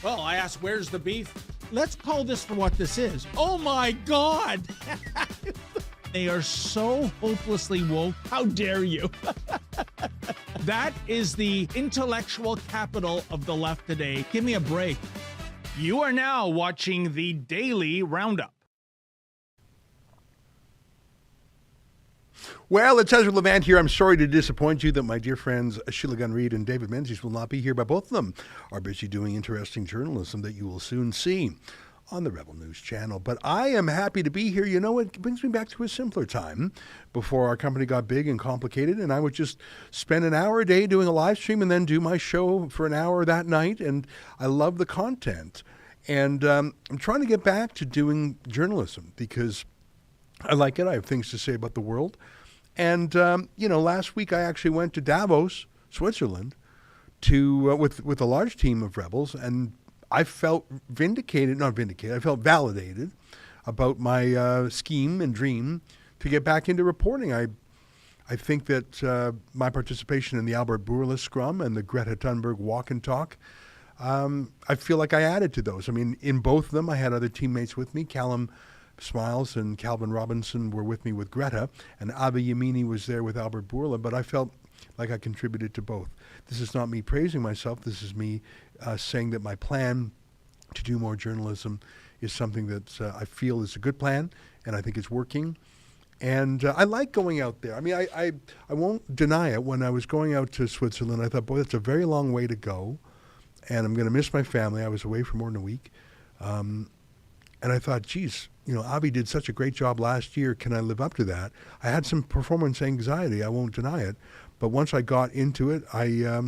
Well, I asked, where's the beef? Let's call this for what this is. Oh my God! They are so hopelessly woke. How dare you? That is the intellectual capital of the left today. Give me a break. You are now watching the Daily Roundup. Well, it's Ezra Levant here. I'm sorry to disappoint you that my dear friends Sheila Gunn Reid and David Menzies will not be here, but both of them are busy doing interesting journalism that you will soon see on the Rebel News channel. But I am happy to be here. You know, it brings me back to a simpler time before our company got big and complicated, and I would just spend an hour a day doing a live stream and then do my show for an hour that night, and I love the content. And I'm trying to get back to doing journalism because I like it. I have things to say about the world. And, last week I actually went to Davos, Switzerland, with a large team of rebels, and I felt I felt validated about my scheme and dream to get back into reporting. I think that my participation in the Albert Bourla Scrum and the Greta Thunberg Walk and Talk, I feel like I added to those. I mean, in both of them, I had other teammates with me. Callum Smiles and Calvin Robinson were with me with Greta, and Avi Yamini was there with Albert Bourla, but I felt like I contributed to both. This is not me praising myself. This is me saying that my plan to do more journalism is something that I feel is a good plan, and I think it's working. And I like going out there. I mean, I won't deny it. When I was going out to Switzerland, I thought, boy, that's a very long way to go, and I'm going to miss my family. I was away for more than a week. And I thought, geez, Avi did such a great job last year. Can I live up to that? I had some performance anxiety. I won't deny it. But once I got into it, I,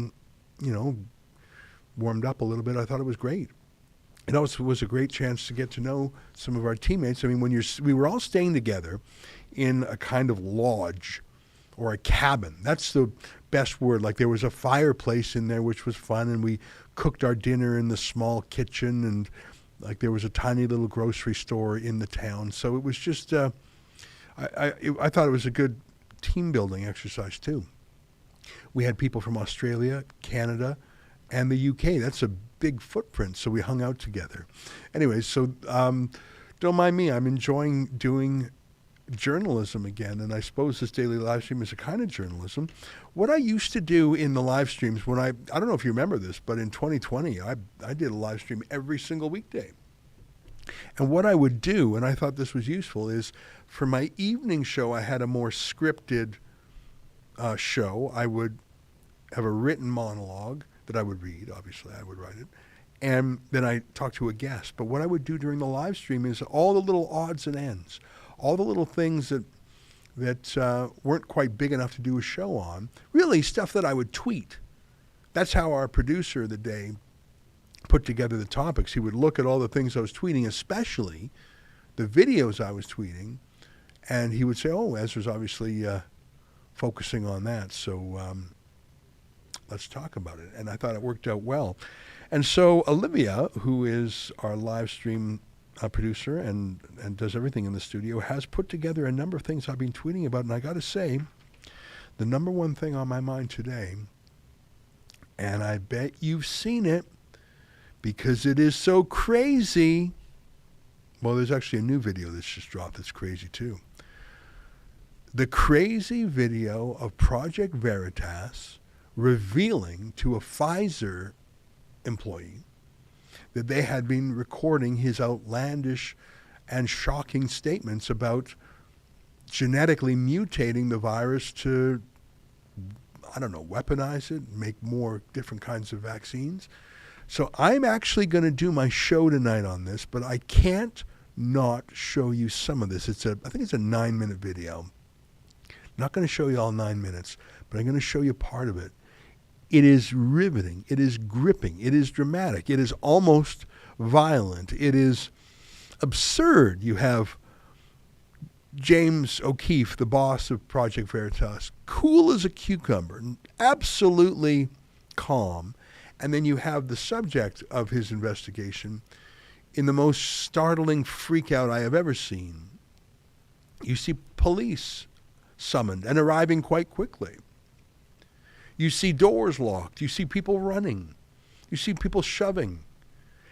warmed up a little bit. I thought it was great. It also was a great chance to get to know some of our teammates. I mean, we were all staying together in a kind of lodge or a cabin. That's the best word. Like, there was a fireplace in there, which was fun, and we cooked our dinner in the small kitchen, and like there was a tiny little grocery store in the town. So it was just, I thought it was a good team building exercise too. We had people from Australia, Canada, and the UK. That's a big footprint, so we hung out together. Anyway, so don't mind me. I'm enjoying doing journalism again, and I suppose this daily live stream is a kind of journalism. What I used to do in the live streams, when I don't know if you remember this, but in 2020, I did a live stream every single weekday. And what I would do, and I thought this was useful, is for my evening show, I had a more scripted show. I would have a written monologue that I would read. Obviously, I would write it. And then I talk to a guest. But what I would do during the live stream is all the little odds and ends, all the little things that weren't quite big enough to do a show on, really stuff that I would tweet. That's how our producer of the day put together the topics. He would look at all the things I was tweeting, especially the videos I was tweeting, and he would say, oh, Ezra's obviously focusing on that, so let's talk about it. And I thought it worked out well. And so Olivia, who is our live stream producer and does everything in the studio, has put together a number of things I've been tweeting about. And I got to say, the number one thing on my mind today, and I bet you've seen it because it is so crazy. Well, there's actually a new video that's just dropped that's crazy too. The crazy video of Project Veritas revealing to a Pfizer employee that they had been recording his outlandish and shocking statements about genetically mutating the virus to, weaponize it, make more different kinds of vaccines. So I'm actually going to do my show tonight on this, but I can't not show you some of this. I think it's a 9-minute video. Not going to show you all 9 minutes, but I'm going to show you part of it. It is riveting. It is gripping. It is dramatic. It is almost violent. It is absurd. You have James O'Keefe, the boss of Project Veritas, cool as a cucumber, absolutely calm. And then you have the subject of his investigation in the most startling freakout I have ever seen. You see police summoned and arriving quite quickly. You see doors locked. You see people running. You see people shoving.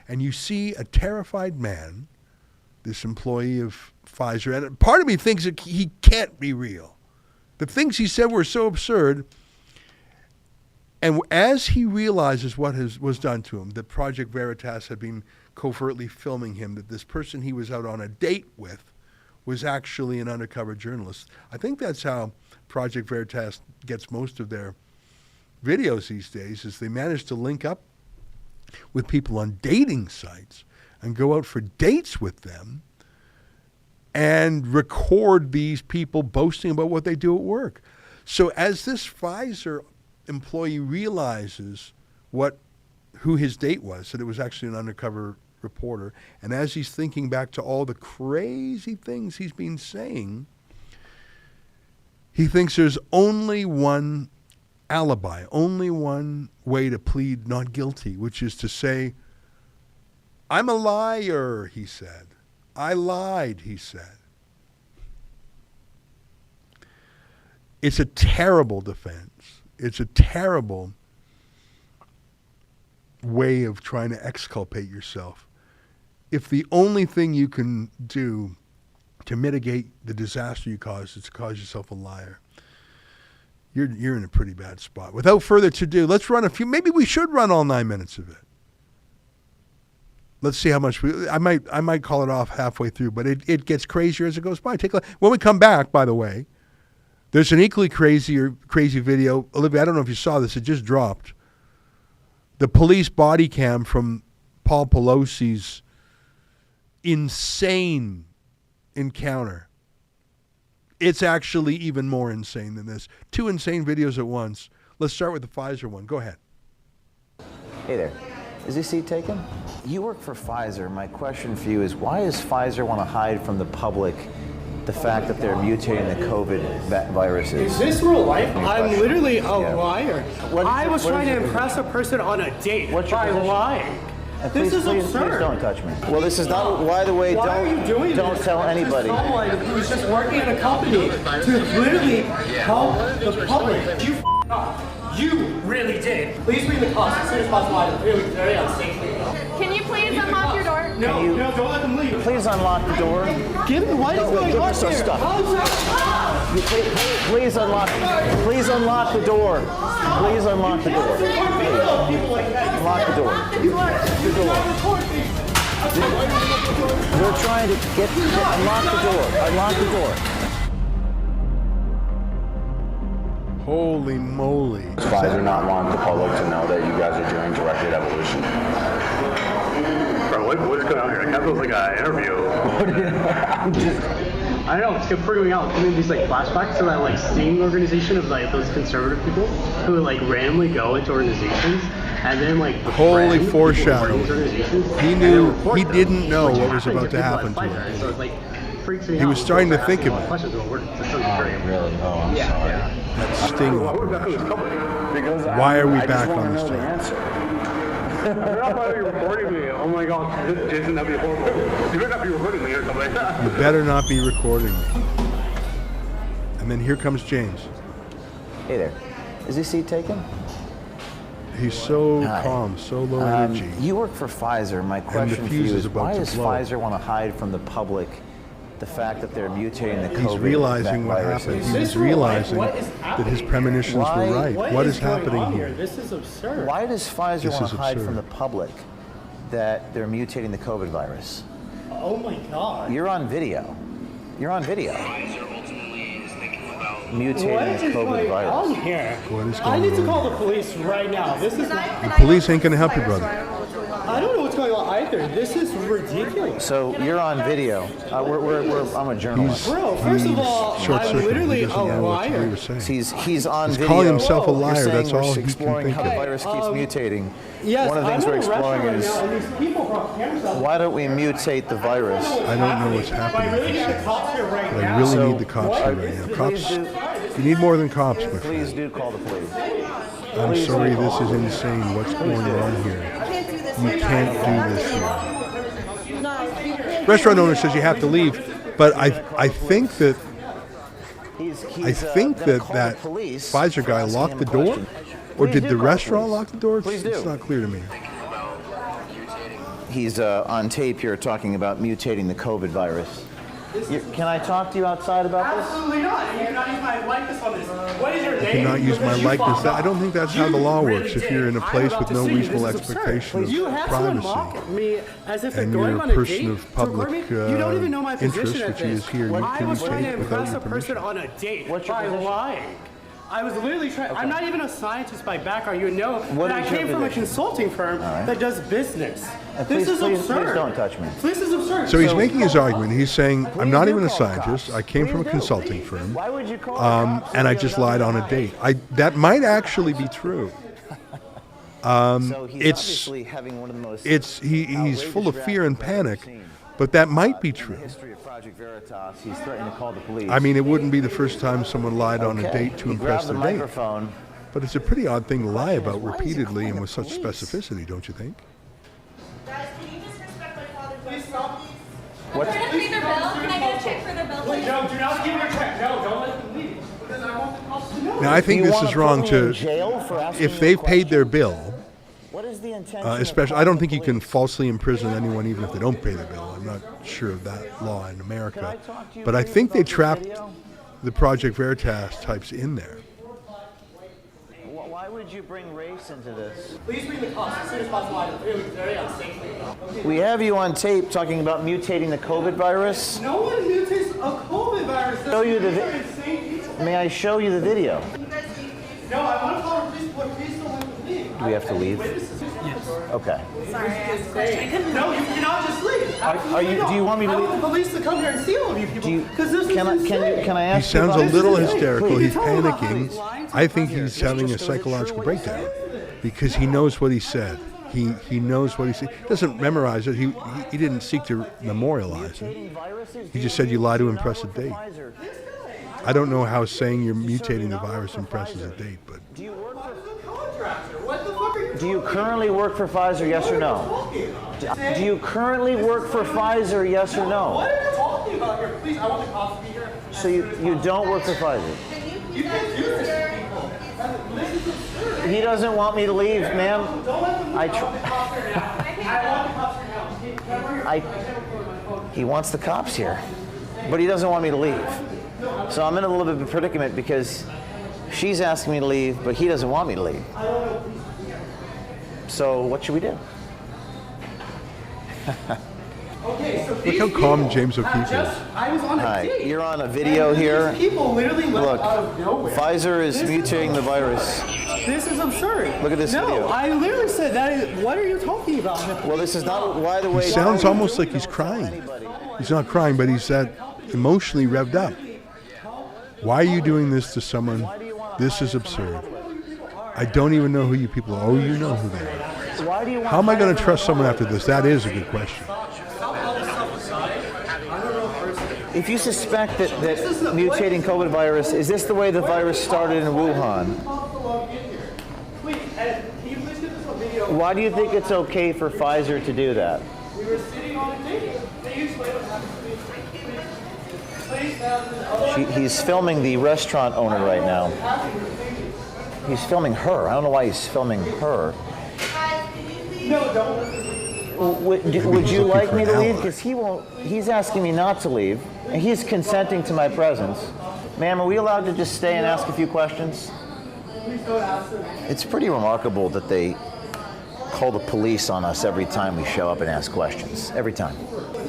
And you see a terrified man, this employee of Pfizer, and part of me thinks that he can't be real. The things he said were so absurd. And as he realizes what was done to him, that Project Veritas had been covertly filming him, that this person he was out on a date with was actually an undercover journalist. I think that's how Project Veritas gets most of their videos these days, is they manage to link up with people on dating sites and go out for dates with them and record these people boasting about what they do at work. So as this Pfizer employee realizes who his date was, that it was actually an undercover reporter, and as he's thinking back to all the crazy things he's been saying, he thinks there's only one alibi, only one way to plead not guilty, which is to say, I'm a liar, he said. I lied, he said. It's a terrible defense. It's a terrible way of trying to exculpate yourself. If the only thing you can do to mitigate the disaster you caused is to call yourself a liar. You're in a pretty bad spot. Without further ado, let's run a few. Maybe we should run all 9 minutes of it. Let's see how much I might call it off halfway through, but it gets crazier as it goes by. When we come back, by the way, there's an equally crazy video. Olivia, I don't know if you saw this. It just dropped. The police body cam from Paul Pelosi's insane encounter. It's actually even more insane than this. 2 insane videos at once. Let's start with the Pfizer one. Go ahead. Hey there. Is this seat taken? You work for Pfizer. My question for you is, why does Pfizer want to hide from the public the fact that they're mutating the COVID viruses? Is this real life? I'm literally a liar. I was trying to impress a person on a date by lying. This is absurd. Please don't touch me. Well, this is not. By the way, don't tell anybody. Someone who's just working at a company to literally help the public. You up. You really did. Please bring the cops as soon as possible. I'm really very unsafe. Can you please unlock your door? No, don't let them leave. Please unlock the door. Give me what is going on some here? stuff. Please unlock. Please unlock the door. Please unlock the door. Unlock the door. We're trying to unlock the door. Unlock the door. Holy moly. Pfizer not wanting the public to know that you guys are doing directed evolution. Bro, what is going on here? Like, that feels like an interview. I don't know, it's freaking me out. I mean, these like flashbacks to that like sting organization of like those conservative people who like randomly go into organizations and then like holy foreshadowing. He didn't know what was about to happen to him. So it's like freaks me out. He was starting to think of it. Really? Oh, I'm sorry. That sting operation. Why are we back on this topic? You're not probably recording me. Oh my god, Jason, that'd be horrible. You better not be recording me or something. You better not be recording me. And then here comes James. Hey there. Is this seat taken? He's so calm, so low energy. You work for Pfizer. My question for you is, why does Pfizer want to hide from the public the fact that they're mutating the COVID? He's realizing what happened. He's realizing that his premonitions were right. What is happening here? This is absurd. Why does Pfizer want to hide from the public that they're mutating the COVID virus? Oh my god. You're on video. You're on video. Mutating the COVID virus. Here? What is I need to going call the police right now. This is not, The police ain't going to help you, brother. I don't know what's going on either. This is ridiculous. So you're on video. I'm a journalist. Bro, first of all, I'm literally a liar. He's on video. calling himself a You're liar. saying That's we're all he can exploring think how the of. virus keeps mutating. Yes, One of the things we're exploring is is why don't we mutate the virus? I don't know what's happening. I really need the cops here right But I now. really need the cops here right now. Cops, you need more than cops, my Please friend. do call the police. I'm sorry, this is insane. What's going on here? You can't do this here. Restaurant owner says you have to leave, but I think that that Pfizer guy locked the door, or did the restaurant lock the door? It's not clear to me. He's on tape here talking about mutating the COVID virus. Can I talk to you outside about this? Absolutely not. You cannot use my likeness on this. What is your name? I cannot use my likeness. I don't think that's how the law works. If you're in a place with no reasonable expectation of privacy, me as if and you're a person of public you don't even know my interest, position which is here, you I can was trying to take without impress your a person permission. on a date What's your by position? lying. I was literally trying. I'm not even a scientist by background. You know What that I is your came from a position? consulting firm that does business. Please, This is absurd. Please don't touch me. This is absurd. So he's making his argument. He's saying, I'm not even a call scientist. cops. I came from a Please do. consulting firm, Why would you call the cops and I if just you're lied not on a date. That might actually be true. So he's It's obviously having one of the most he's full of outrageous fear and reactions I've ever panic, seen. but that might be In the true. history of Project Veritas, he's threatening to call the police. I mean, it wouldn't be the first time someone lied on a Okay. date to He impress grabbed the their date. microphone. But it's a pretty odd thing to lie about Why is he repeatedly calling and the with such police? specificity, don't you think? Guys, can you just respect my father's restaurant? What? Trying to pay their bill? Can I get a check for their bill, please? No, do not give her a check. No, don't let them leave. Because I want the cops to know. Now, I think Do you this wanna is wrong put me in to, jail for asking if you a they've paid their question? bill, What is the intention? Especially, I don't think you can falsely imprison anyone even if they don't pay the bill. I'm not sure of that law in America. But I think they trapped the Project Veritas types in there. Why would you bring race into this? Please bring the cops as soon as possible. I feel very unsafe. We have you on tape talking about mutating the COVID virus. No one mutates a COVID virus. Show you the insane people. May I show you the video? No, I want to call the police, but please don't let them leave. Do we have to leave? Yes. Okay. Sorry, I asked a question. I couldn't. No, you cannot just leave. Do you want me to I leave? want the police to come here and see all of you people. Because this is Can I He ask you sounds a about little this? hysterical. He's Please. panicking. I think he's having a psychological breakdown because he knows what he said. He knows what he said. He doesn't memorize it. He didn't seek to memorialize it. He just said you lie to impress a date. I don't know how saying you're mutating the virus impresses a date, but Do you work for? What the fuck are you Do you currently work for Pfizer? Yes or no? Do you currently work for Pfizer? Yes or no? What are you talking about here? Please, I want the cops to be here. So you don't work for Pfizer? You can't do this to people. This is absurd. He doesn't want me to leave, ma'am. Don't let them I I want the cops here now. I want the cops here now. He wants the cops here, but he doesn't want me to leave. So I'm in a little bit of a predicament because she's asking me to leave, but he doesn't want me to leave. So what should we do? Okay, so look how calm James O'Keefe is. I was on a Hi, date. you're on a video here. These people literally left Look, out of nowhere. Pfizer is mutating the virus. This is absurd. Look at this video. No, I literally said that is, what are you talking about? Well, this is not, by the way. He sounds almost like he's crying. He's not crying, but he's that emotionally revved up. Why are you doing this to someone? This is absurd. I don't even know who you people are. Oh, you know who they are. Why do you want How am I going to trust someone after this? That is a good question. If you suspect that mutating COVID virus, is this the way the virus started in Wuhan? Wait, can you please get this on video? Why do you think it's okay for Pfizer to do that? We were sitting on a date. Can you explain what happened to me? Please, ma'am. He's filming the restaurant owner right now. He's filming her. I don't know why he's filming her. No, don't. Would you like me to for an leave? ally. Because he won't. He's asking me not to leave, and he's consenting to my presence. Ma'am, are we allowed to just stay and ask a few questions? Please don't ask them. It's pretty remarkable that they call the police on us every time we show up and ask questions. Every time.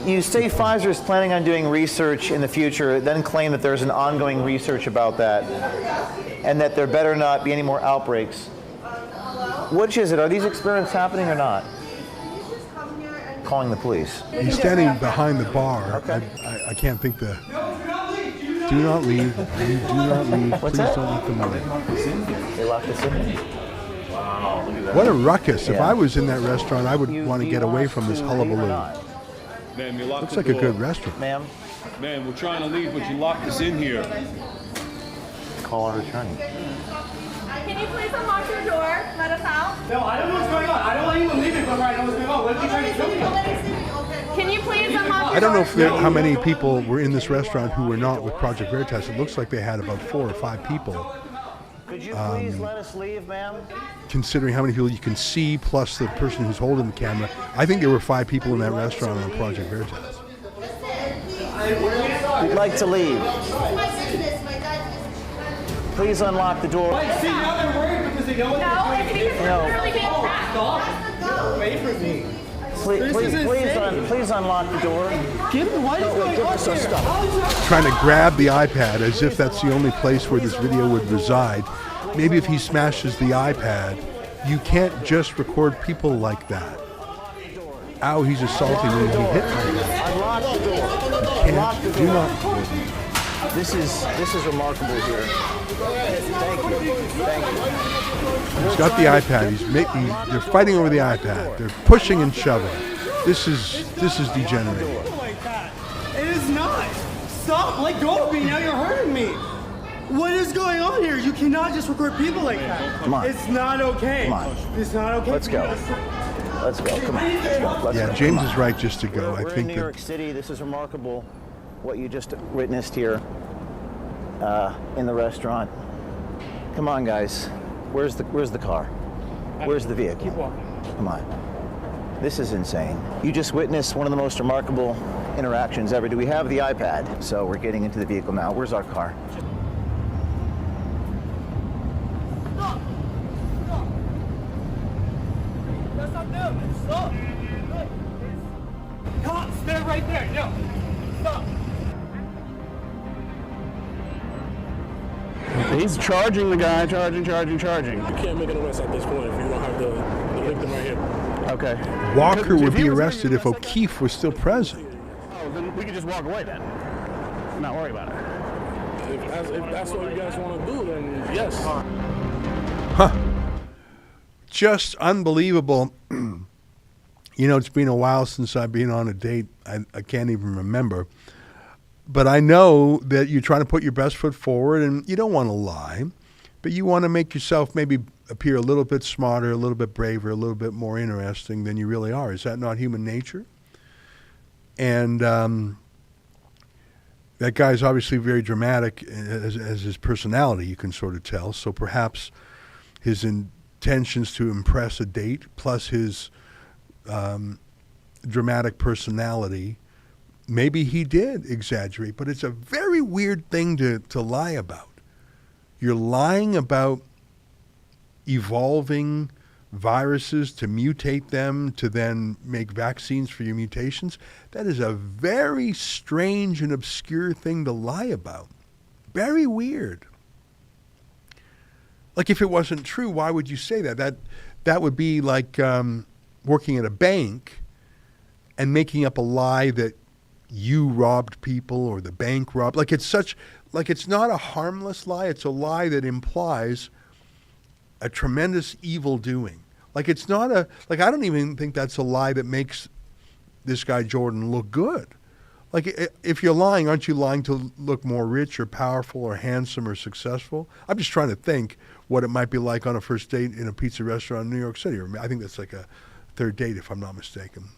You say Pfizer is planning on doing research in the future, then claim that there's an ongoing research about that, and that there better not be any more outbreaks. Which is it? Are these experiments happening or not? Calling the police. He's standing behind the bar. I can't think the. Do not leave. You do not leave. What's Please that? don't let them leave. They locked us in. What a ruckus. If Yeah. I was in that restaurant, I would want to get away from this hullabaloo. Ma'am, you locked Looks the like a door. good restaurant. Ma'am, Ma'am, we're trying to leave, but you locked us in here. call our attorney. Can you please unlock your door? Let us out. No, I don't know what's going on. I don't want anyone leaving before I know what's going on. What are you trying to do? Can you please unlock your I don't know door? how many people were in this restaurant who were not with Project Veritas. It looks like they had about 4 or 5 people, Could you please let us leave, ma'am? considering how many people you can see, plus the person who's holding the camera. I think there were 5 people in that restaurant on Project Veritas. We'd like to leave. Please unlock the door. See, now they're worried because they know what No, they're it's doing. because No. we're literally being trapped. Stop. Get away from me. Please unlock the door. What is going on us our here? stuff. How is that? Trying to grab the iPad as if that's the only place where this video would reside. Maybe if he smashes the iPad, you can't just record people like that. Ow, he's assaulting me. He hit me. Unlock the door. Unlock the Do door. not record me. This is remarkable here. Thank you. Thank you. He's got the iPad. They're fighting over the iPad. They're pushing and shoving. This is degenerating. Like that. It is not. Stop. Let go of me. Now you're hurting me. What is going on here? You cannot just record people like that. Come on. It's not okay. Come on. It's not okay. Let's go. Let's go. Come on. Let's go. Let's Yeah, go. James Come on. is right just to go. I We're in think New that York City. This is remarkable. What you just witnessed here in the restaurant. Come on, guys. Where's the car? Where's the vehicle? Keep walking. Come on. This is insane. You just witnessed one of the most remarkable interactions ever. Do we have the iPad? So we're getting into the vehicle now. Where's our car? Stop! Stop! That's not them. Stop! Cops, they're right there. No. Stop. He's charging the guy, charging. You can't make an arrest at this point if you don't have the victim right here. Okay. Walker would be arrested if O'Keefe was still present. Oh, then we could just walk away then. Not worry about it. If that's what you guys want to do, then yes. Huh. Just unbelievable. You know, it's been a while since I've been on a date. I can't even remember. But I know that you're trying to put your best foot forward, and you don't want to lie, but you want to make yourself maybe appear a little bit smarter, a little bit braver, a little bit more interesting than you really are. Is that not human nature? And that guy's obviously very dramatic as his personality, you can sort of tell. So perhaps his intentions to impress a date plus his dramatic personality, maybe he did exaggerate, but it's a very weird thing to lie about. You're lying about evolving viruses to mutate them to then make vaccines for your mutations. That is a very strange and obscure thing to lie about. Very weird. Like, if it wasn't true, why would you say that? That would be like working at a bank and making up a lie that you robbed people or the bank robbed. It's not a harmless lie. It's a lie that implies a tremendous evil doing. It's not I don't even think that's a lie that makes this guy Jordan look good. If you're lying, aren't you lying to look more rich or powerful or handsome or successful? I'm just trying to think what it might be like on a first date in a pizza restaurant in New York City. I think that's like a third date, if I'm not mistaken.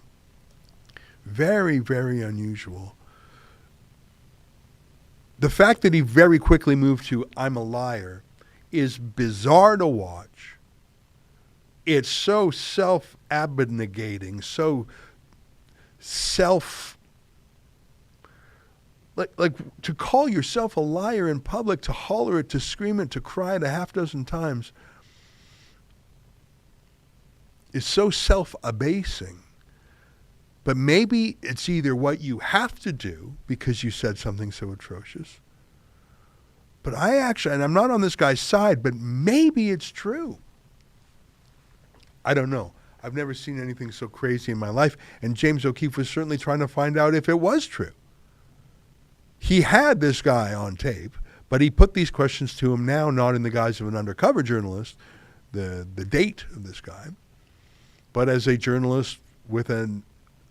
Very, very unusual. The fact that he very quickly moved to "I'm a liar" is bizarre to watch. It's so self-abnegating, so like to call yourself a liar in public, to holler it, to scream it, to cry it a half dozen times is so self-abasing. But maybe it's either what you have to do because you said something so atrocious. But and I'm not on this guy's side, but maybe it's true. I don't know. I've never seen anything so crazy in my life. And James O'Keefe was certainly trying to find out if it was true. He had this guy on tape, but he put these questions to him now, not in the guise of an undercover journalist, the date of this guy, but as a journalist with an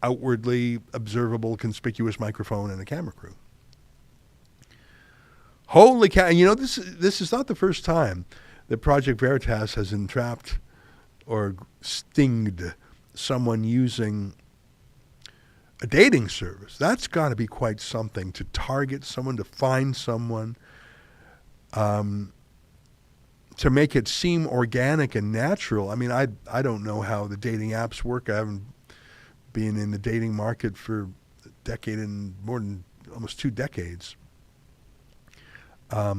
outwardly observable, conspicuous microphone and a camera crew. Holy cow. You know, this is not the first time that Project Veritas has entrapped or stinged someone using a dating service. That's got to be quite something, to target someone, to find someone, to make it seem organic and natural. I mean, I don't know how the dating apps work. I haven't been in the dating market for a decade and more than almost 2 decades. How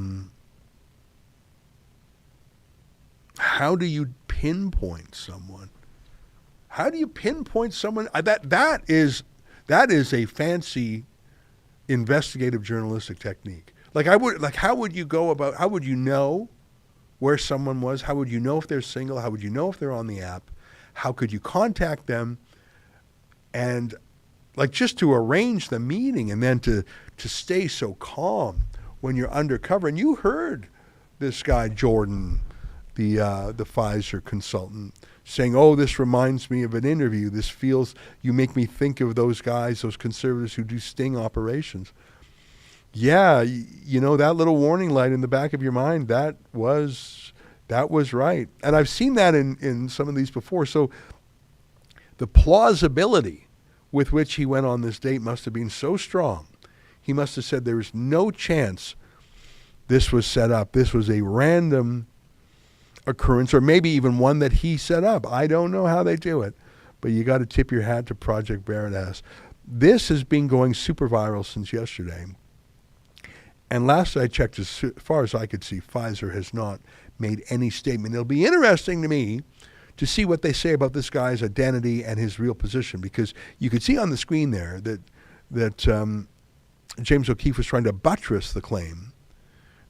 do you pinpoint someone? How do you pinpoint someone? That is a fancy investigative journalistic technique. How would you go about? How would you know where someone was? How would you know if they're single? How would you know if they're on the app? How could you contact them? And just to arrange the meeting, and then to stay so calm when you're undercover. And you heard this guy Jordan, the Pfizer consultant, saying, "Oh, this reminds me of an interview. You make me think of those guys, those conservatives who do sting operations." Yeah, you know, that little warning light in the back of your mind, that was right. And I've seen that in some of these before. So the plausibility with which he went on this date must have been so strong. He must have said there is no chance this was set up. This was a random occurrence, or maybe even one that he set up. I don't know how they do it, but you got to tip your hat to Project Veritas. This has been going super viral since yesterday. And last I checked, as far as I could see, Pfizer has not made any statement. It'll be interesting to me to see what they say about this guy's identity and his real position, because you could see on the screen there that James O'Keefe was trying to buttress the claim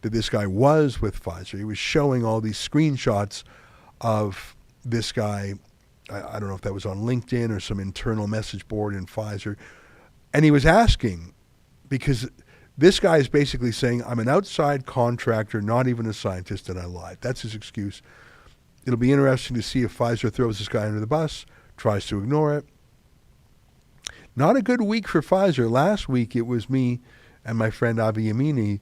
that this guy was with Pfizer. He was showing all these screenshots of this guy. I don't know if that was on LinkedIn or some internal message board in Pfizer. And he was asking, because this guy is basically saying, I'm an outside contractor, not even a scientist, and I lied. That's his excuse. It'll be interesting to see if Pfizer throws this guy under the bus, tries to ignore it. Not a good week for Pfizer. Last week it was me and my friend Avi Yamini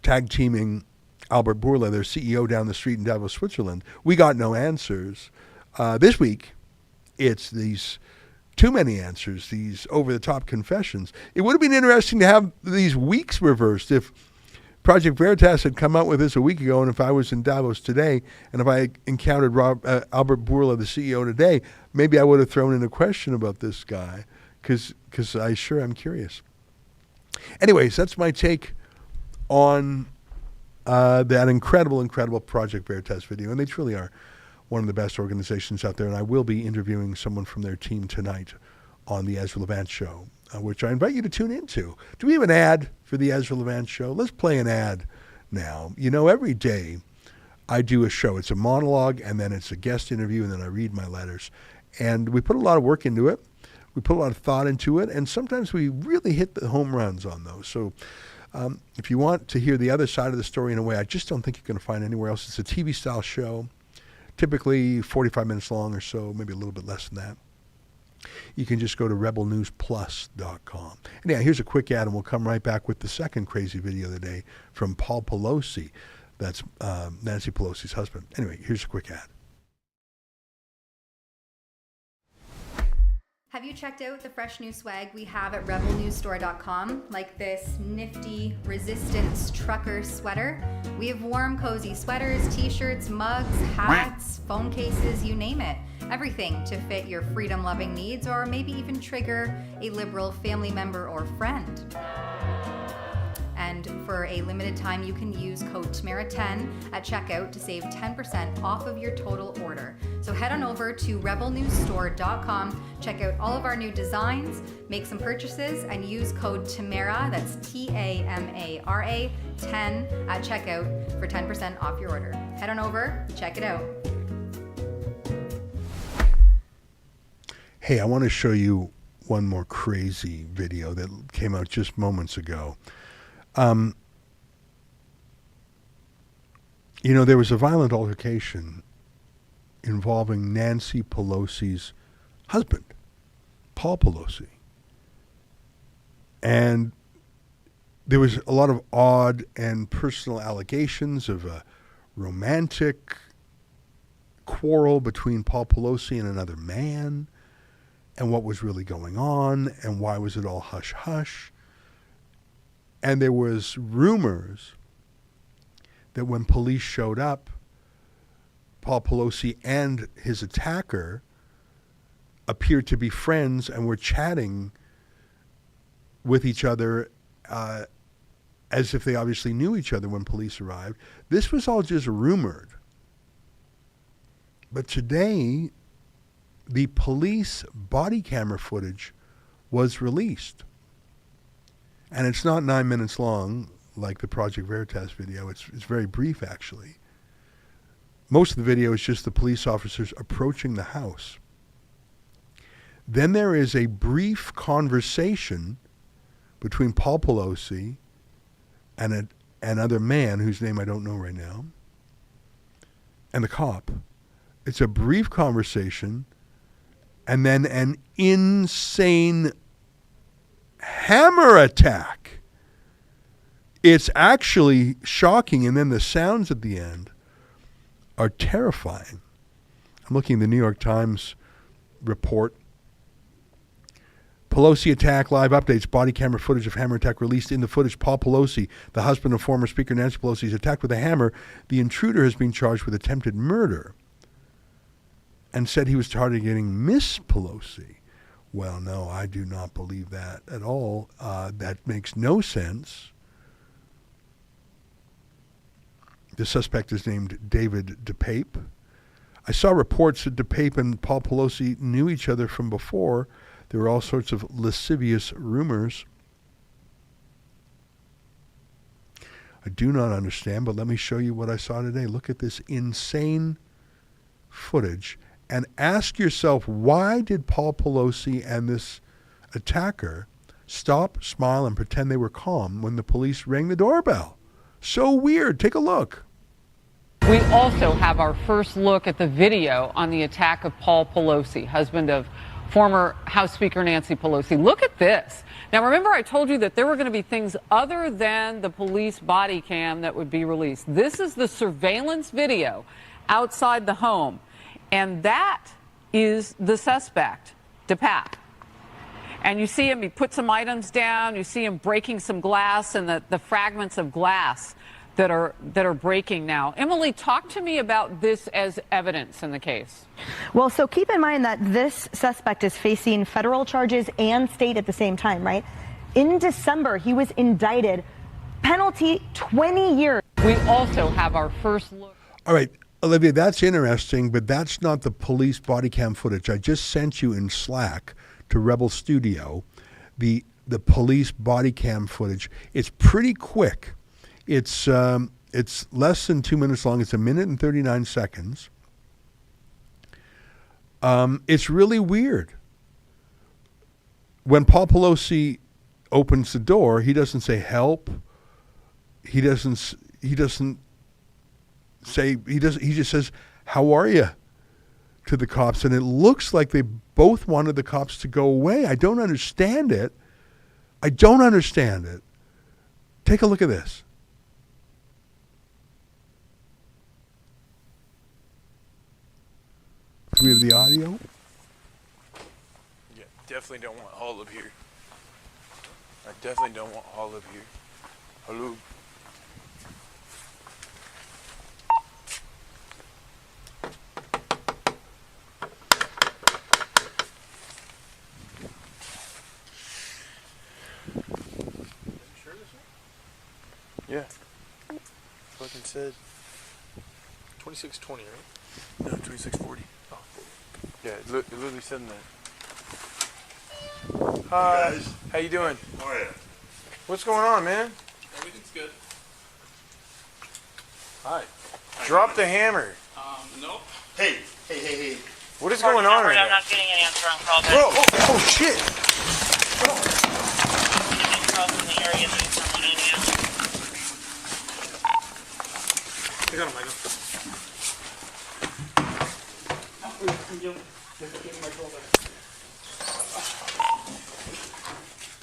tag teaming Albert Bourla, their CEO, down the street in Davos, Switzerland. We got no answers. This week, it's these too many answers, these over-the-top confessions. It would have been interesting to have these weeks reversed if Project Veritas had come out with this a week ago, and if I was in Davos today, and if I encountered Albert Bourla, the CEO, today, maybe I would have thrown in a question about this guy, because I sure am curious. Anyways, that's my take on that incredible Project Veritas video, and they truly are one of the best organizations out there, and I will be interviewing someone from their team tonight on the Ezra Levant Show, which I invite you to tune into. Do we have an ad for the Ezra Levant Show? Let's play an ad now. You know, every day I do a show. It's a monologue, and then it's a guest interview, and then I read my letters. And we put a lot of work into it. We put a lot of thought into it, and sometimes we really hit the home runs on those. So if you want to hear the other side of the story in a way I just don't think you're going to find anywhere else, it's a TV-style show, typically 45 minutes long or so, maybe a little bit less than that. You can just go to rebelnewsplus.com. And yeah, here's a quick ad, and we'll come right back with the second crazy video of the day from Paul Pelosi. That's Nancy Pelosi's husband. Anyway, here's a quick ad. Have you checked out the fresh new swag we have at rebelnewsstore.com? Like this nifty resistance trucker sweater? We have warm, cozy sweaters, t-shirts, mugs, hats, phone cases, you name it. Everything to fit your freedom-loving needs, or maybe even trigger a liberal family member or friend. And for a limited time, you can use code TAMARA10 at checkout to save 10% off of your total order. So head on over to rebelnewsstore.com, check out all of our new designs, make some purchases, and use code TAMARA, that's TAMARA 10 at checkout for 10% off your order. Head on over, check it out. Hey, I want to show you one more crazy video that came out just moments ago. You know, there was a violent altercation involving Nancy Pelosi's husband, Paul Pelosi. And there was a lot of odd and personal allegations of a romantic quarrel between Paul Pelosi and another man, and what was really going on, and why was it all hush-hush. And there was rumors that when police showed up, Paul Pelosi and his attacker appeared to be friends and were chatting with each other as if they obviously knew each other when police arrived. This was all just rumored. But today, the police body camera footage was released. And it's not 9 minutes long like the Project Veritas video. It's very brief, actually. Most of the video is just the police officers approaching the house. Then there is a brief conversation between Paul Pelosi and another man whose name I don't know right now, and the cop. It's a brief conversation, and then an insane hammer attack. It's actually shocking, and then the sounds at the end are terrifying. I'm looking at the New York Times report. Pelosi attack live updates. Body camera footage of hammer attack released. In the footage, Paul Pelosi, the husband of former Speaker Nancy Pelosi, is attacked with a hammer. The intruder has been charged with attempted murder and said he was targeting Miss Pelosi. Well, no, I do not believe that at all. That makes no sense. The suspect is named David DePape. I saw reports that DePape and Paul Pelosi knew each other from before. There were all sorts of lascivious rumors. I do not understand, but let me show you what I saw today. Look at this insane footage and ask yourself, why did Paul Pelosi and this attacker stop, smile, and pretend they were calm when the police rang the doorbell? So weird. Take a look. We also have our first look at the video on the attack of Paul Pelosi, husband of former House Speaker Nancy Pelosi. Look at this. Now, remember I told you that there were going to be things other than the police body cam that would be released. This is the surveillance video outside the home, and that is the suspect, DePape. And you see him, he put some items down, you see him breaking some glass, and the fragments of glass that are breaking now. Emily, talk to me about this as evidence in the case. Well, so keep in mind that this suspect is facing federal charges and state at the same time, right? In December, he was indicted, penalty 20 years. We also have our first look. All right, Olivia, that's interesting, but that's not the police body cam footage. I just sent you in Slack to Rebel Studio the police body cam footage. It's pretty quick. It's less than 2 minutes long. It's 1 minute and 39 seconds. It's really weird. When Paul Pelosi opens the door, he doesn't say help. He just says, "How are you?" to the cops, and it looks like they both wanted the cops to go away. I don't understand it. Take a look at this. Do we have the audio? Yeah, definitely don't want Olive here. I definitely don't want Olive here. Hello? Yeah. Fucking said 2620, right? No, 2640. Oh, yeah, it literally said that. Hi. Hey guys. How you doing? How are you? What's going on, man? Everything's good. Hi. Drop the hammer. Nope. Hey. What is going on right now? I'm not getting an answer on call. Bro, oh shit. I got him,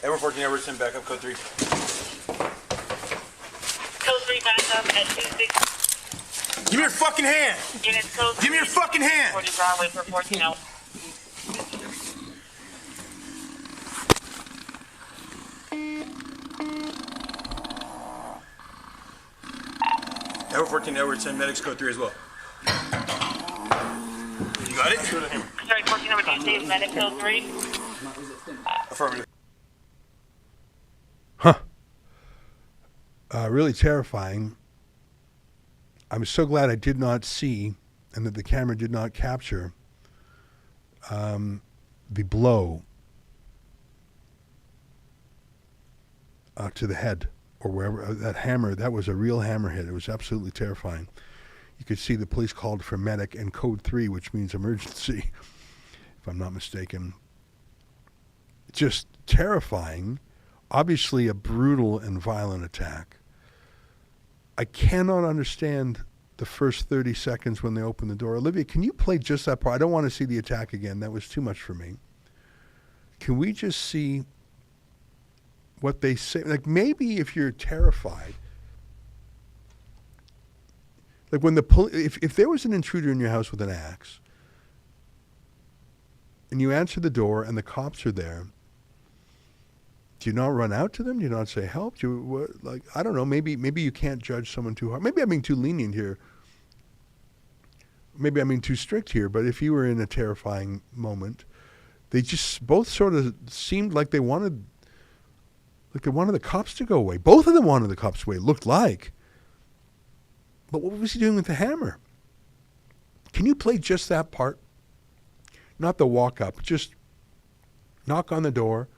Edward 14, Edward 10, back up, code 3. Code 3 back up at 26. Give me your fucking hand! Units code 3. Give me your fucking hand! 40 Broadway for 14 hours. Edward 14, Edward 10, medics code 3 as well. You got it? Sorry, 14 over Tuesday, medic code 3. Affirmative. Really terrifying. I'm so glad I did not see and that the camera did not capture the blow to the head or wherever. That hammer, that was a real hammer hit. It was absolutely terrifying. You could see the police called for medic and code 3, which means emergency, if I'm not mistaken. Just terrifying. Obviously a brutal and violent attack. I cannot understand the first 30 seconds when they open the door. Olivia, can you play just that part? I don't want to see the attack again. That was too much for me. Can we just see what they say? Like, maybe if you're terrified, like when if there was an intruder in your house with an axe and you answer the door and the cops are there, Do you not run out to them? Do you not say help? Do you, like, I don't know. Maybe you can't judge someone too hard. Maybe I'm being too lenient here. Maybe I'm being too strict here. But if you were in a terrifying moment, they just both sort of seemed like they wanted the cops to go away. Both of them wanted the cops away. It looked like. But what was he doing with the hammer? Can you play just that part? Not the walk up. Just knock on the door.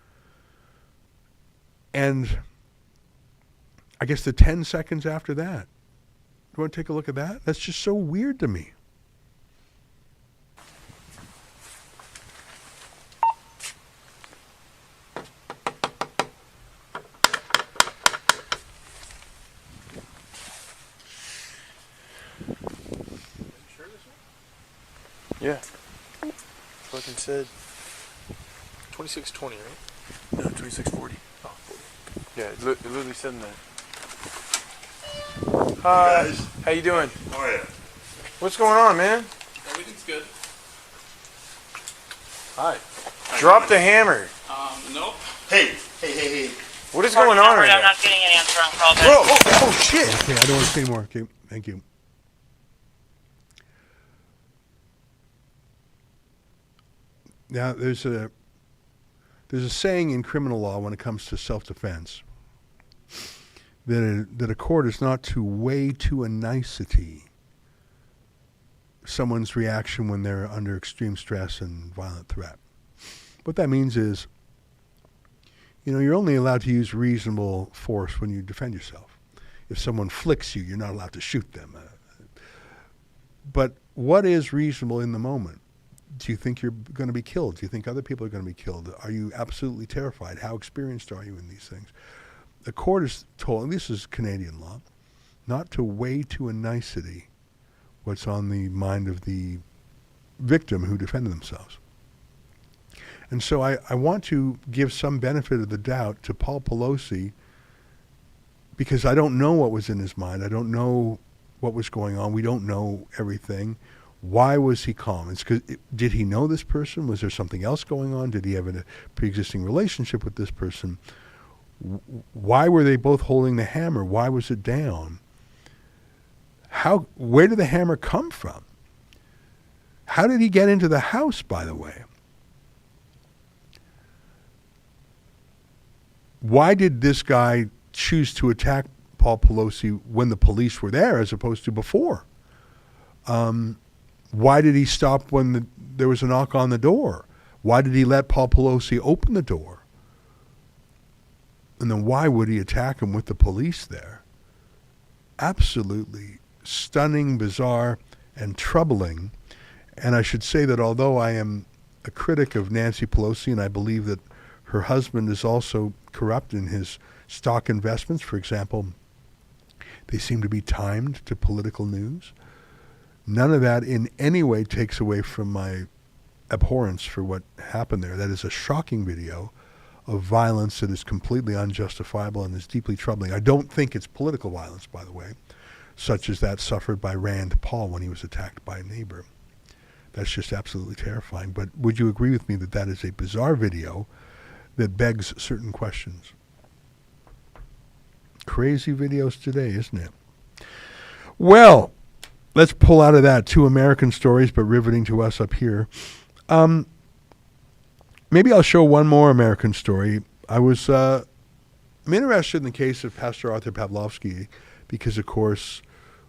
And I guess the 10 seconds after that. You want to take a look at that? That's just so weird to me. Yeah. Fucking said 2620, right? No, 2640. Oh, 40. Yeah, it literally said in there. Hi. Guys. How you doing? How are you? What's going on, man? Everything's good. Hi. Drop the hammer. Nope. Hey. What is going on right now? I'm not getting an answer on call back. Oh, shit. Okay, I don't want to say anymore. Okay, thank you. Now, there's a saying in criminal law when it comes to self-defense that a court is not to weigh to a nicety someone's reaction when they're under extreme stress and violent threat. What that means is, you're only allowed to use reasonable force when you defend yourself. If someone flicks you, you're not allowed to shoot them. But what is reasonable in the moment? Do you think you're going to be killed? Do you think other people are going to be killed? Are you absolutely terrified? How experienced are you in these things? The court is told, and this is Canadian law, not to weigh to a nicety what's on the mind of the victim who defended themselves. And so I want to give some benefit of the doubt to Paul Pawlowski because I don't know what was in his mind. I don't know what was going on. We don't know everything. Why was he calm? Did he know this person? Was there something else going on? Did he have a pre-existing relationship with this person? Why were they both holding the hammer? Why was it down? Where did the hammer come from? How did he get into the house, by the way? Why did this guy choose to attack Paul Pawlowski when the police were there as opposed to before? Why did he stop when there was a knock on the door? Why did he let Paul Pawlowski open the door? And then why would he attack him with the police there? Absolutely stunning, bizarre, and troubling. And I should say that although I am a critic of Nancy Pelosi, and I believe that her husband is also corrupt in his stock investments, for example, they seem to be timed to political news. None of that in any way takes away from my abhorrence for what happened there. That is a shocking video of violence that is completely unjustifiable and is deeply troubling. I don't think it's political violence, by the way, such as that suffered by Rand Paul when he was attacked by a neighbor. That's just absolutely terrifying. But would you agree with me that that is a bizarre video that begs certain questions? Crazy videos today, isn't it? Well, let's pull out of that 2 American stories, but riveting to us up here. Maybe I'll show one more American story. I'm interested in the case of Pastor Artur Pawlowski because, of course,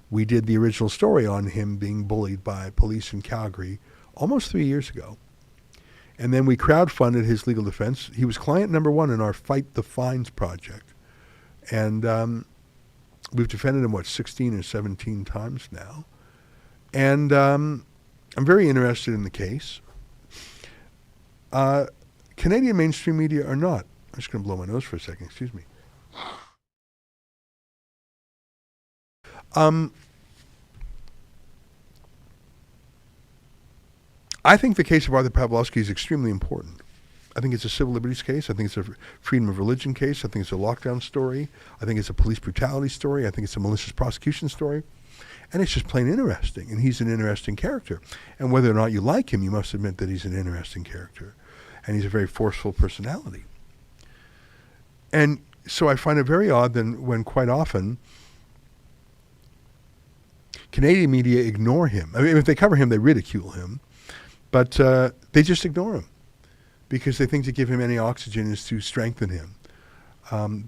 we did the original story on him being bullied by police in Calgary almost 3 years ago. And then we crowdfunded his legal defense. He was client number 1 in our Fight the Fines project. And we've defended him, 16 or 17 times now. And I'm very interested in the case. Canadian mainstream media are not. I'm just going to blow my nose for a second. Excuse me. I think the case of Artur Pawlowski is extremely important. I think it's a civil liberties case. I think it's a freedom of religion case. I think it's a lockdown story. I think it's a police brutality story. I think it's a malicious prosecution story. And it's just plain interesting. And he's an interesting character. And whether or not you like him, you must admit that he's an interesting character. And he's a very forceful personality. And so I find it very odd then when quite often Canadian media ignore him. I mean, if they cover him, they ridicule him. But they just ignore him because they think to give him any oxygen is to strengthen him.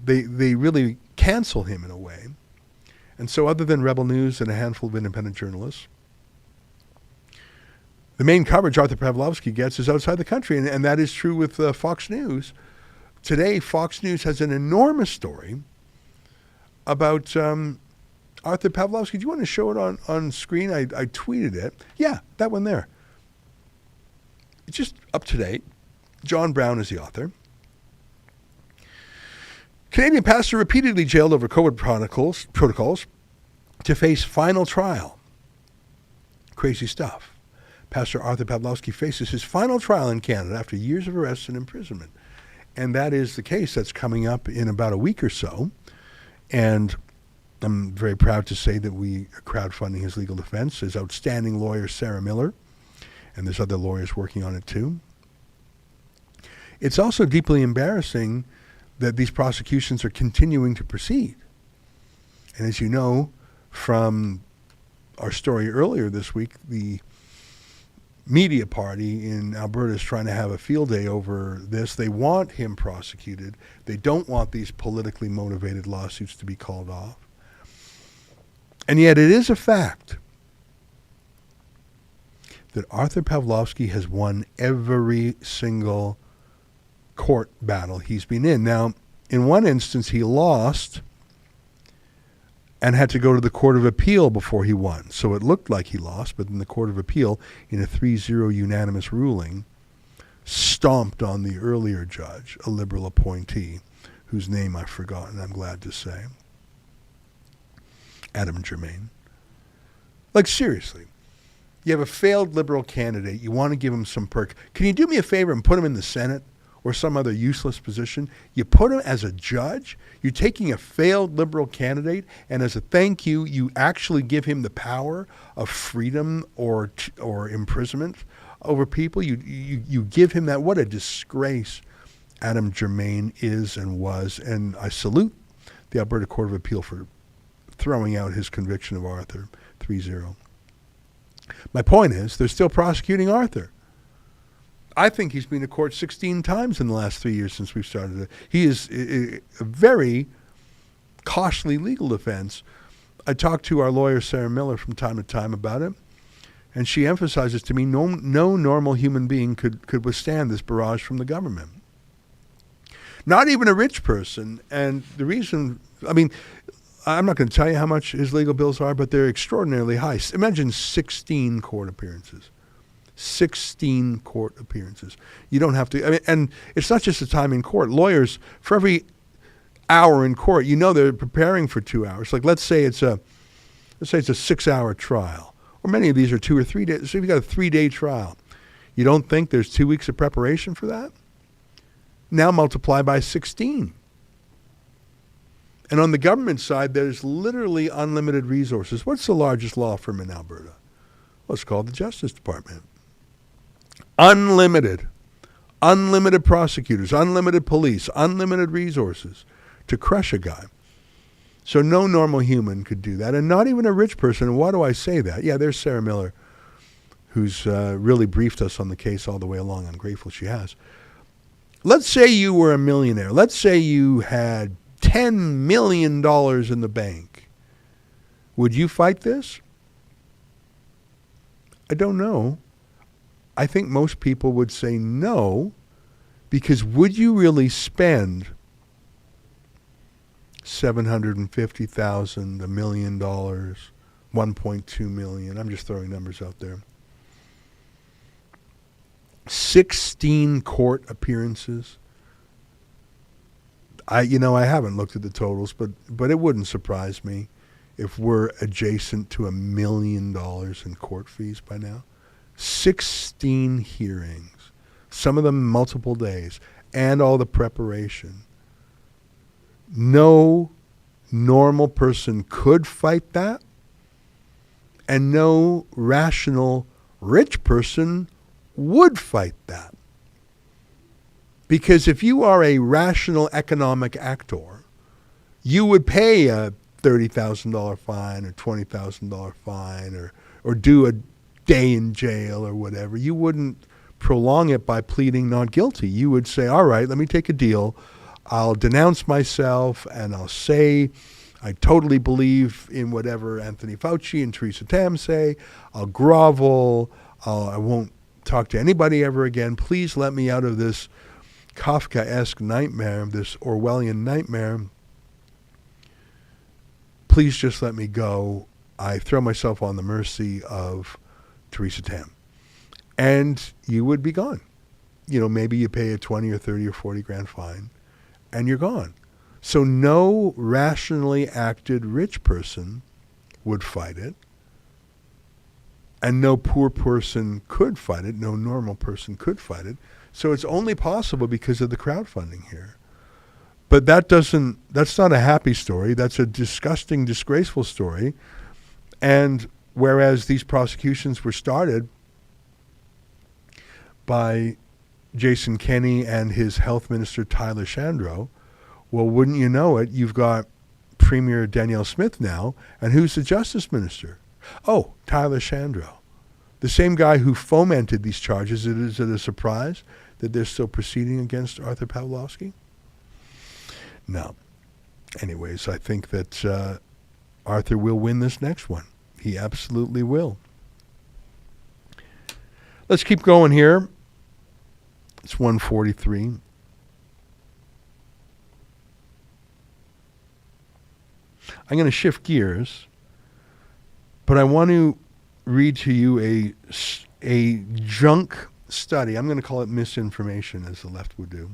They really cancel him in a way. And so other than Rebel News and a handful of independent journalists, the main coverage Artur Pawlowski gets is outside the country. And that is true with Fox News. Today, Fox News has an enormous story about Artur Pawlowski. Do you want to show it on screen? I tweeted it. Yeah, that one there. It's just up to date. John Brown is the author. Canadian pastor repeatedly jailed over COVID protocols to face final trial. Crazy stuff. Pastor Artur Pawlowski faces his final trial in Canada after years of arrest and imprisonment. And that is the case that's coming up in about a week or so. And I'm very proud to say that we are crowdfunding his legal defense. His outstanding lawyer, Sarah Miller, and there's other lawyers working on it too. It's also deeply embarrassing that these prosecutions are continuing to proceed. And as you know from our story earlier this week, the media party in Alberta is trying to have a field day over this. They want him prosecuted. They don't want these politically motivated lawsuits to be called off. And yet it is a fact that Artur Pawlowski has won every single court battle he's been in. Now, in one instance, he lost and had to go to the Court of Appeal before he won. So it looked like he lost, but then the Court of Appeal, in a 3-0 unanimous ruling, stomped on the earlier judge, a Liberal appointee, whose name I've forgotten, I'm glad to say. Adam Germain. Like, seriously. You have a failed Liberal candidate. You want to give him some perk. Can you do me a favor and put him in the Senate or some other useless position? You put him as a judge. You're taking a failed Liberal candidate, and as a thank you, you actually give him the power of freedom or imprisonment over people. You give him that. What a disgrace Adam Germain is and was. And I salute the Alberta Court of Appeal for throwing out his conviction of Arthur 3-0. My point is, they're still prosecuting Arthur. I think he's been to court 16 times in the last 3 years since we've started it. He is a very costly legal defense. I talked to our lawyer, Sarah Miller, from time to time about it, and she emphasizes to me no normal human being could withstand this barrage from the government. Not even a rich person. And the reason, I mean, I'm not going to tell you how much his legal bills are, but they're extraordinarily high. Imagine 16 court appearances. 16 court appearances. You don't have to, I mean, and it's not just the time in court. Lawyers, for every hour in court, you know they're preparing for 2 hours. Like let's say it's a 6-hour trial, or many of these are 2 or 3 days. So if you've got a 3-day trial, you don't think there's 2 weeks of preparation for that? Now multiply by 16. And on the government side, there's literally unlimited resources. What's the largest law firm in Alberta? Well, it's called the Justice Department. Unlimited prosecutors, unlimited police, unlimited resources to crush a guy. So no normal human could do that, and not even a rich person. And why do I say that? Yeah, there's Sarah Miller, who's really briefed us on the case all the way along. I'm grateful she has. Let's say you were a millionaire. Let's say you had $10 million in the bank. Would you fight this? I don't know. I think most people would say no, because would you really spend $750,000, $1 million, $1.2 million? I'm just throwing numbers out there. 16 court appearances. I haven't looked at the totals, but it wouldn't surprise me if we're adjacent to $1 million in court fees by now. 16 hearings, some of them multiple days, and all the preparation. No normal person could fight that, and no rational rich person would fight that. Because if you are a rational economic actor, you would pay a $30,000 fine or $20,000 fine or do a day in jail or whatever. You wouldn't prolong it by pleading not guilty. You would say, all right, let me take a deal. I'll denounce myself and I'll say I totally believe in whatever Anthony Fauci and Theresa Tam say. I'll grovel. I won't talk to anybody ever again. Please let me out of this Kafkaesque nightmare, this Orwellian nightmare. Please just let me go. I throw myself on the mercy of Theresa Tam. And you would be gone. You know, maybe you pay a 20 or 30 or 40 grand fine and you're gone. So no rationally acted rich person would fight it. And no poor person could fight it. No normal person could fight it. So it's only possible because of the crowdfunding here. But that's not a happy story. That's a disgusting, disgraceful story. And whereas these prosecutions were started by Jason Kenney and his health minister, Tyler Shandro, well, wouldn't you know it, you've got Premier Danielle Smith now, and who's the justice minister? Oh, Tyler Shandro. The same guy who fomented these charges. Is it a surprise that they're still proceeding against Artur Pawlowski? No. Anyways, I think that Arthur will win this next one. He absolutely will. Let's keep going here. It's 1:43. I'm going to shift gears, but I want to read to you a junk study. I'm going to call it misinformation, as the left would do.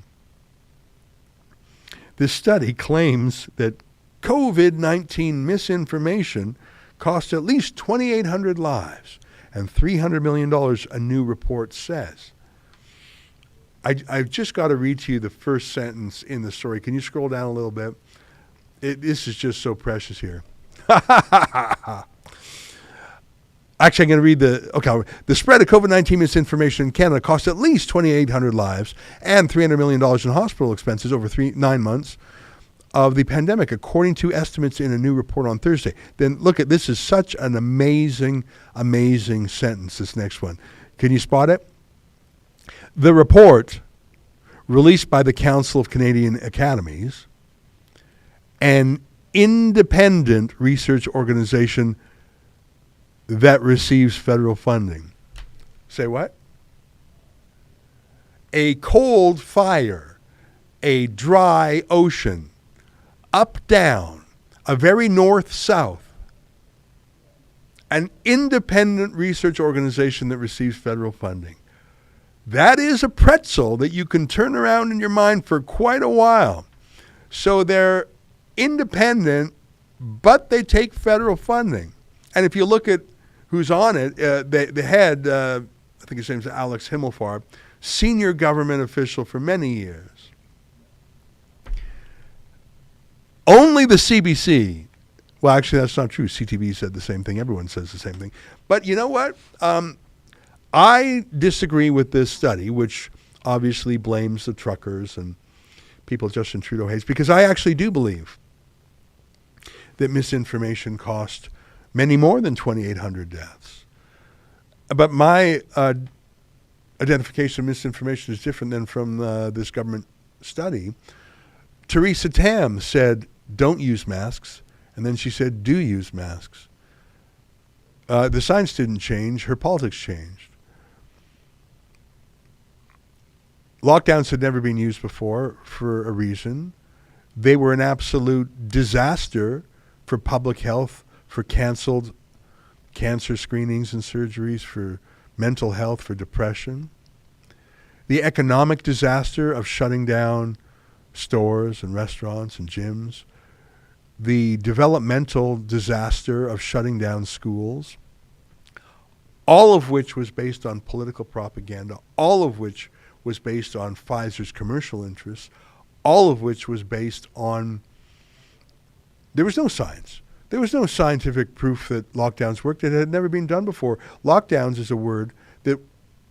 This study claims that COVID-19 misinformation cost at least 2,800 lives and $300 million, a new report says. I've just got to read to you the first sentence in the story. Can you scroll down a little bit? This is just so precious here. Actually, I'm going to read the spread of COVID-19 misinformation in Canada cost at least 2,800 lives and $300 million in hospital expenses over 9 months of the pandemic, according to estimates in a new report on Thursday. Then look at this is such an amazing, amazing sentence, this next one. Can you spot it? The report, released by the Council of Canadian Academies, an independent research organization that receives federal funding. Say what? A cold fire, a dry ocean, up, down, a very north-south, an independent research organization that receives federal funding. That is a pretzel that you can turn around in your mind for quite a while. So they're independent, but they take federal funding. And if you look at who's on it, the head, I think his name's Alex Himmelfarb, senior government official for many years. Only the CBC, well, actually, that's not true. CTV said the same thing. Everyone says the same thing. But you know what? I disagree with this study, which obviously blames the truckers and people Justin Trudeau hates, because I actually do believe that misinformation cost many more than 2,800 deaths. But my identification of misinformation is different than from this government study. Theresa Tam said, don't use masks, and then she said, do use masks. The science didn't change, her politics changed. Lockdowns had never been used before for a reason. They were an absolute disaster for public health, for canceled cancer screenings and surgeries, for mental health, for depression. The economic disaster of shutting down stores and restaurants and gyms. The developmental disaster of shutting down schools. All of which was based on political propaganda. All of which was based on Pfizer's commercial interests. All of which was based on, there was no science. There was no scientific proof that lockdowns worked. It had never been done before. Lockdowns is a word that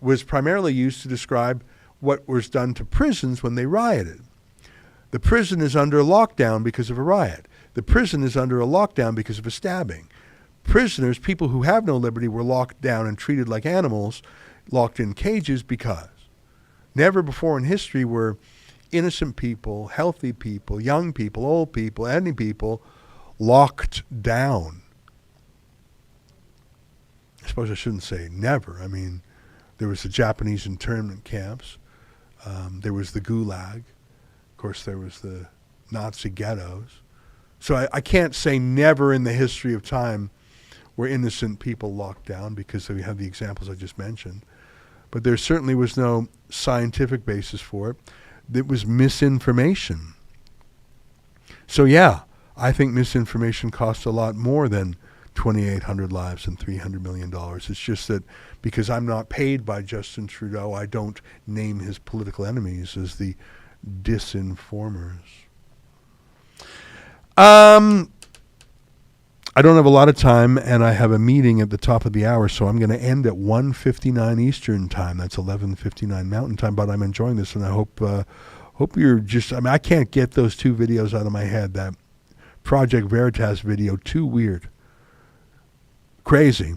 was primarily used to describe what was done to prisons when they rioted. The prison is under lockdown because of a riot. The prison is under a lockdown because of a stabbing. Prisoners, people who have no liberty, were locked down and treated like animals, locked in cages because never before in history were innocent people, healthy people, young people, old people, any people locked down. I suppose I shouldn't say never. I mean, there was the Japanese internment camps. There was the Gulag. Of course, there was the Nazi ghettos. So I can't say never in the history of time were innocent people locked down, because we have the examples I just mentioned. But there certainly was no scientific basis for it. It was misinformation. So yeah, I think misinformation costs a lot more than 2,800 lives and $300 million. It's just that because I'm not paid by Justin Trudeau, I don't name his political enemies as the disinformers. I don't have a lot of time, and I have a meeting at the top of the hour, so I'm going to end at 1:59 Eastern time. That's 11:59 Mountain time, but I'm enjoying this, and I hope you're just, I mean, I can't get those two videos out of my head. That Project Veritas video, too weird. Crazy.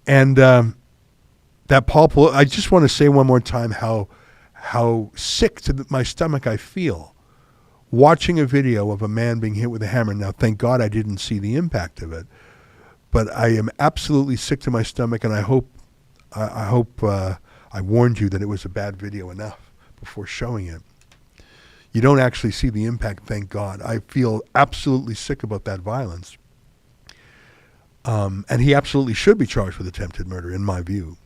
And that Paul Pelosi, I just want to say one more time how sick to my stomach I feel watching a video of a man being hit with a hammer. Now, thank God I didn't see the impact of it, but I am absolutely sick to my stomach, and I hope I warned you that it was a bad video enough before showing it. You don't actually see the impact, thank God. I feel absolutely sick about that violence. And he absolutely should be charged with attempted murder, in my view.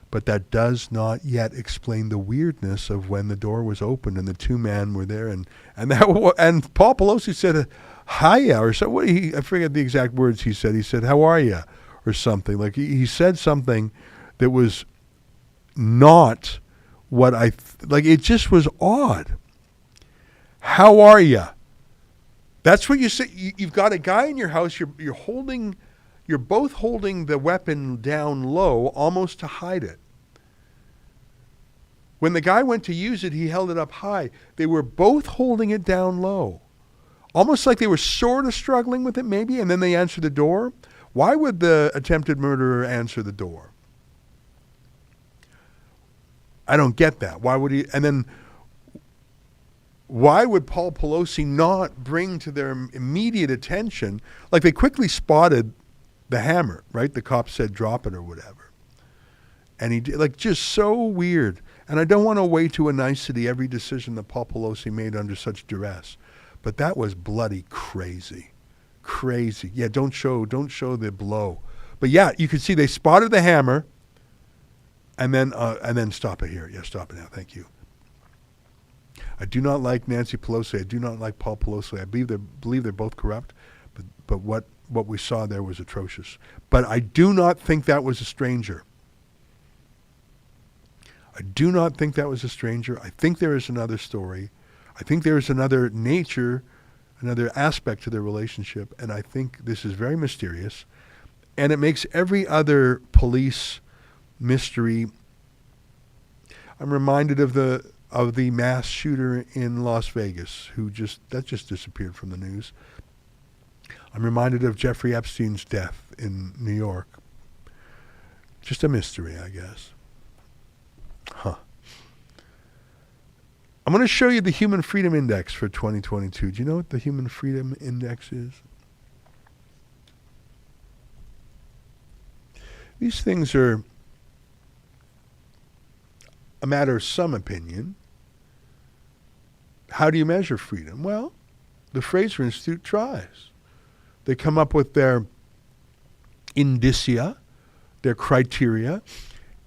But that does not yet explain the weirdness of when the door was opened and the two men were there, and Paul Pelosi said, "Hiya," or so. I forget the exact words he said. He said, "How are you?" or something. Like he said something that was not what like. It just was odd. How are you? That's what you say. You've got a guy in your house. You're both holding the weapon down low, almost to hide it. When the guy went to use it, he held it up high. They were both holding it down low, almost like they were sort of struggling with it, maybe. And then they answered the door. Why would the attempted murderer answer the door? I don't get that. Why would he? And then, why would Paul Pelosi not bring to their immediate attention, like they quickly spotted the hammer, right? The cop said, "Drop it," or whatever. And he did, like, just so weird. And I don't want to weigh to a nicety every decision that Paul Pelosi made under such duress, but that was bloody crazy. Crazy. Yeah, don't show the blow. But yeah, you could see they spotted the hammer, and then stop it here. Yeah, stop it now. Thank you. I do not like Nancy Pelosi. I do not like Paul Pelosi. I believe they're both corrupt, but what we saw there was atrocious. But I do not think that was a stranger. I do not think that was a stranger. I think there is another story. I think there is another nature, another aspect to their relationship, and I think this is very mysterious, and it makes every other police mystery. I'm reminded of the mass shooter in Las Vegas that just disappeared from the news. I'm reminded of Jeffrey Epstein's death in New York. Just a mystery, I guess. I'm going to show you the Human Freedom Index for 2022. Do you know what the Human Freedom Index is? These things are a matter of some opinion. How do you measure freedom? Well, the Fraser Institute tries. They come up with their indicia, their criteria,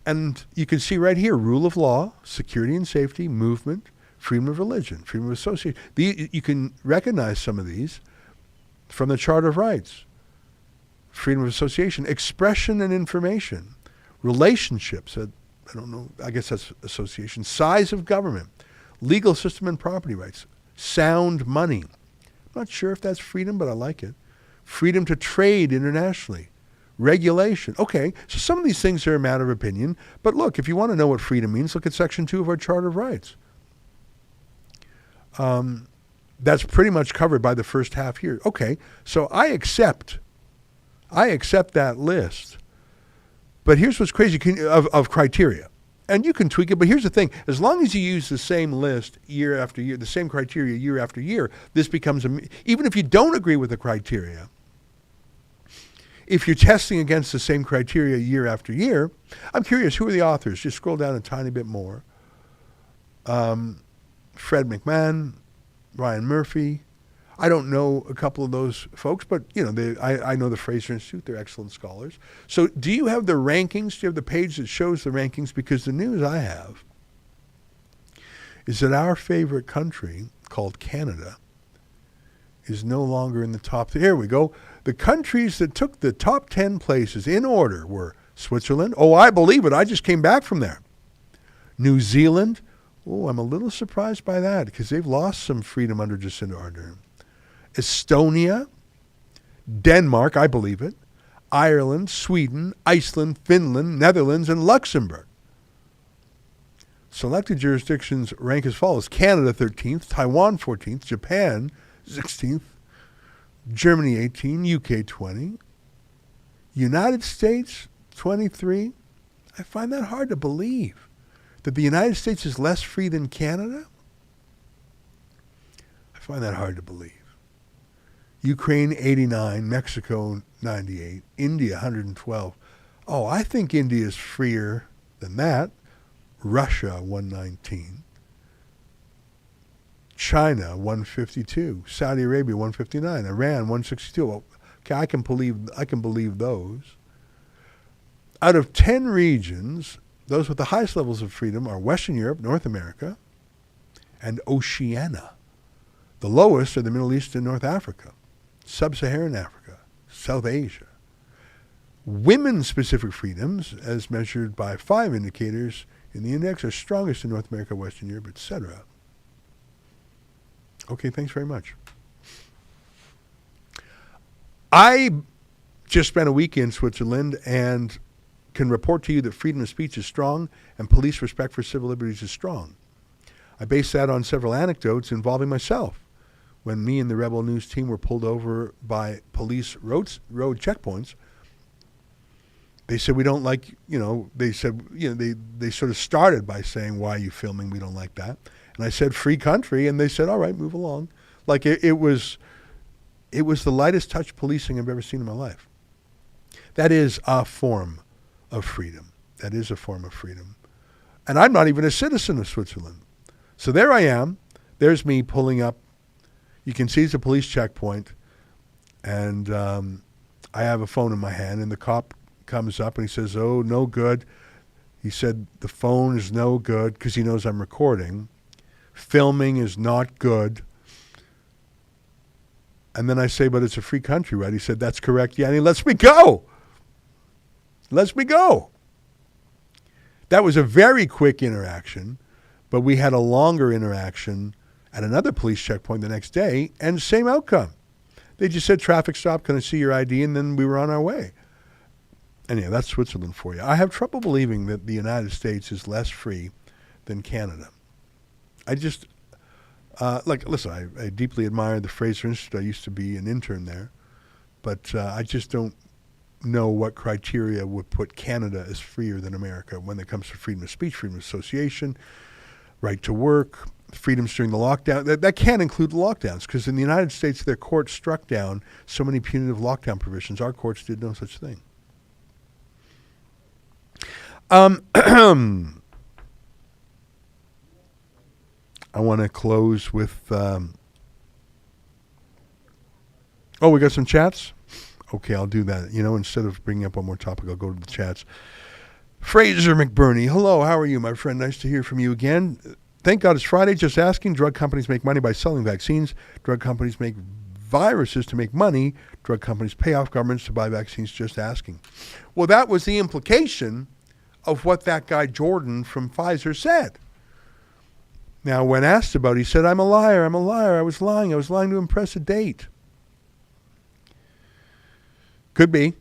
and you can see right here, rule of law, security and safety, movement, freedom of religion, freedom of association. You can recognize some of these from the Charter of Rights. Freedom of association, expression and information, relationships, I don't know, I guess that's association, size of government, legal system and property rights, sound money. I'm not sure if that's freedom, but I like it. Freedom to trade internationally, regulation. Okay, so some of these things are a matter of opinion. But look, if you want to know what freedom means, look at Section 2 of our Charter of Rights. That's pretty much covered by the first half here. Okay, so I accept that list. But here's what's crazy of criteria. And you can tweak it, but here's the thing. As long as you use the same list year after year, the same criteria year after year, this becomes, even if you don't agree with the criteria, if you're testing against the same criteria year after year, I'm curious, who are the authors? Just scroll down a tiny bit more. Fred McMahon, Ryan Murphy. I don't know a couple of those folks, but I know the Fraser Institute. They're excellent scholars. So do you have the rankings? Do you have the page that shows the rankings? Because the news I have is that our favorite country, called Canada, is no longer in the top. Here we go. The countries that took the top 10 places in order were Switzerland. Oh, I believe it. I just came back from there. New Zealand. Oh, I'm a little surprised by that because they've lost some freedom under Jacinda Ardern. Estonia, Denmark, I believe it, Ireland, Sweden, Iceland, Finland, Netherlands, and Luxembourg. Selected jurisdictions rank as follows. Canada 13th, Taiwan 14th, Japan 16th, Germany 18, UK 20, United States 23. I find that hard to believe. That the United States is less free than Canada? I find that hard to believe. Ukraine 89, Mexico 98, India 112. Oh, I think India is freer than that. Russia 119. China 152. Saudi Arabia 159. Iran 162. Well, okay, I can believe those. Out of 10 regions, those with the highest levels of freedom are Western Europe, North America, and Oceania. The lowest are the Middle East and North Africa, Sub-Saharan Africa, South Asia. Women-specific freedoms, as measured by 5 indicators in the index, are strongest in North America, Western Europe, etc. Okay, thanks very much. I just spent a week in Switzerland and can report to you that freedom of speech is strong and police respect for civil liberties is strong. I base that on several anecdotes involving myself. When me and the Rebel News team were pulled over by police road checkpoints, they said, we don't like, they said, they sort of started by saying, why are you filming? We don't like that. And I said, free country. And they said, all right, move along. Like it was the lightest touch policing I've ever seen in my life. That is a form of freedom. That is a form of freedom. And I'm not even a citizen of Switzerland. So there I am. There's me pulling up. You can see it's a police checkpoint. And I have a phone in my hand. And the cop comes up and he says, oh, no good. He said, the phone is no good because he knows I'm recording. Filming is not good. And then I say, but it's a free country, right? He said, that's correct. Yeah, and he lets me go. Lets me go. That was a very quick interaction, but we had a longer interaction at another police checkpoint the next day, and same outcome. They just said, traffic stop, can I see your ID? And then we were on our way. Anyway, that's Switzerland for you. I have trouble believing that the United States is less free than Canada. I just, listen, I deeply admire the Fraser Institute. I used to be an intern there, but I just don't know what criteria would put Canada as freer than America when it comes to freedom of speech, freedom of association, right to work, freedoms during the lockdown. That can't include the lockdowns because in the United States, their courts struck down so many punitive lockdown provisions. Our courts did no such thing. I want to close with, we got some chats? Okay, I'll do that. Instead of bringing up one more topic, I'll go to the chats. Fraser McBurney, hello, how are you, my friend? Nice to hear from you again. Thank God it's Friday. Just asking. Drug companies make money by selling vaccines. Drug companies make viruses to make money. Drug companies pay off governments to buy vaccines. Just asking. Well, that was the implication of what that guy Jordan from Pfizer said. Now, when asked about it, he said, I'm a liar. I was lying to impress a date. Could be.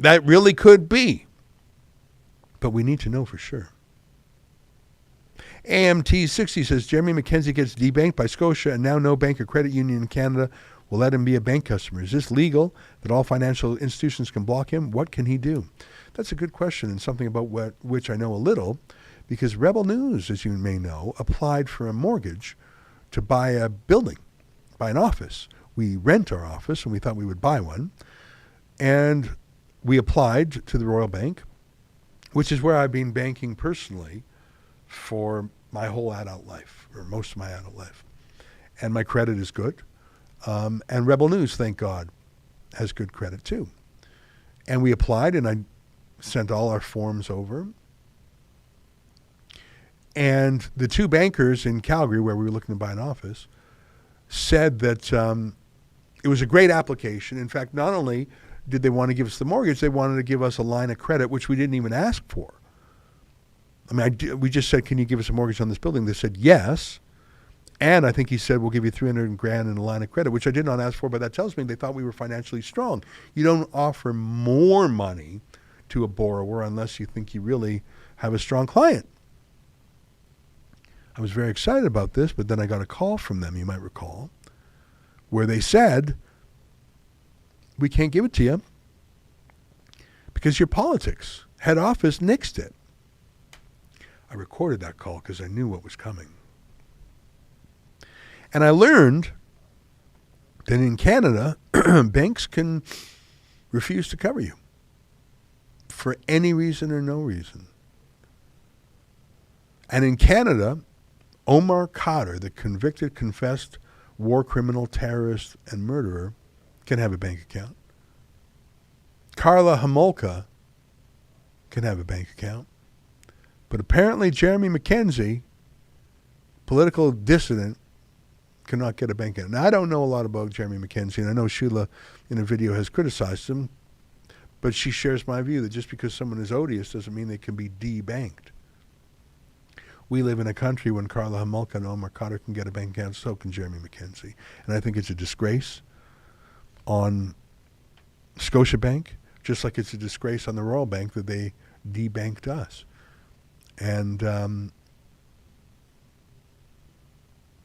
That really could be. But we need to know for sure. AMT60 says, Jeremy Mackenzie gets debanked by Scotia and now no bank or credit union in Canada will let him be a bank customer. Is this legal that all financial institutions can block him? What can he do? That's a good question and something about which I know a little, because Rebel News, as you may know, applied for a mortgage to buy a building, buy an office. We rent our office and we thought we would buy one. And we applied to the Royal Bank, which is where I've been banking personally for my whole adult life, or most of my adult life. And my credit is good. And Rebel News, thank God, has good credit too. And we applied, and I sent all our forms over. And the two bankers in Calgary, where we were looking to buy an office, said that it was a great application. In fact, not only did they want to give us the mortgage, they wanted to give us a line of credit, which we didn't even ask for. I mean, we just said, can you give us a mortgage on this building? They said yes. And I think he said, we'll give you $300,000 in a line of credit, which I did not ask for, but that tells me they thought we were financially strong. You don't offer more money to a borrower unless you think you really have a strong client. I was very excited about this, but then I got a call from them, you might recall, where they said, we can't give it to you because your politics. Head office nixed it. I recorded that call because I knew what was coming. And I learned that in Canada, banks can refuse to cover you for any reason or no reason. And in Canada, Omar Khadr, the convicted, confessed war criminal, terrorist, and murderer, can have a bank account. Karla Homolka can have a bank account. But apparently Jeremy Mackenzie, political dissident, cannot get a bank account. Now, I don't know a lot about Jeremy Mackenzie, and I know Sheila in a video has criticized him, but she shares my view that just because someone is odious doesn't mean they can be debanked. We live in a country when Karla Homolka and Omar Khadr can get a bank account, so can Jeremy Mackenzie. And I think it's a disgrace on Scotiabank, just like it's a disgrace on the Royal Bank that they debanked us. And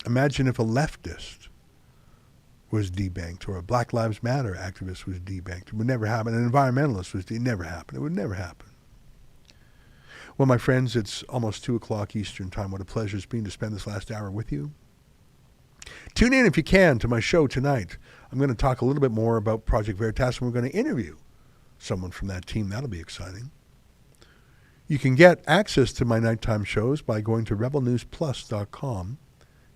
imagine if a leftist was debanked or a Black Lives Matter activist was debanked. It would never happen. An environmentalist was never happen. It would never happen. Well, my friends, it's almost 2 o'clock Eastern time. What a pleasure it's been to spend this last hour with you. Tune in if you can to my show tonight. I'm going to talk a little bit more about Project Veritas, and we're going to interview someone from that team. That'll be exciting. You can get access to my nighttime shows by going to rebelnewsplus.com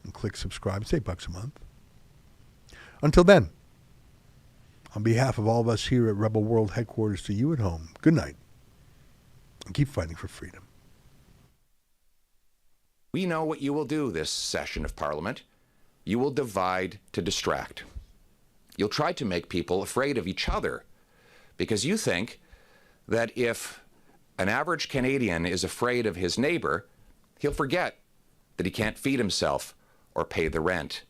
and click subscribe. It's $8 a month. Until then, on behalf of all of us here at Rebel World Headquarters to you at home, good night, and keep fighting for freedom. We know what you will do this session of Parliament. You will divide to distract. You'll try to make people afraid of each other because you think that if an average Canadian is afraid of his neighbor, he'll forget that he can't feed himself or pay the rent.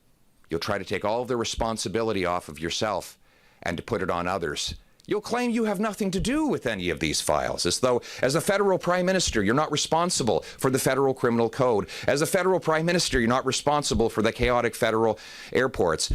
You'll try to take all of the responsibility off of yourself and to put it on others. You'll claim you have nothing to do with any of these files, as though, as a federal prime minister, you're not responsible for the federal criminal code. As a federal prime minister, you're not responsible for the chaotic federal airports.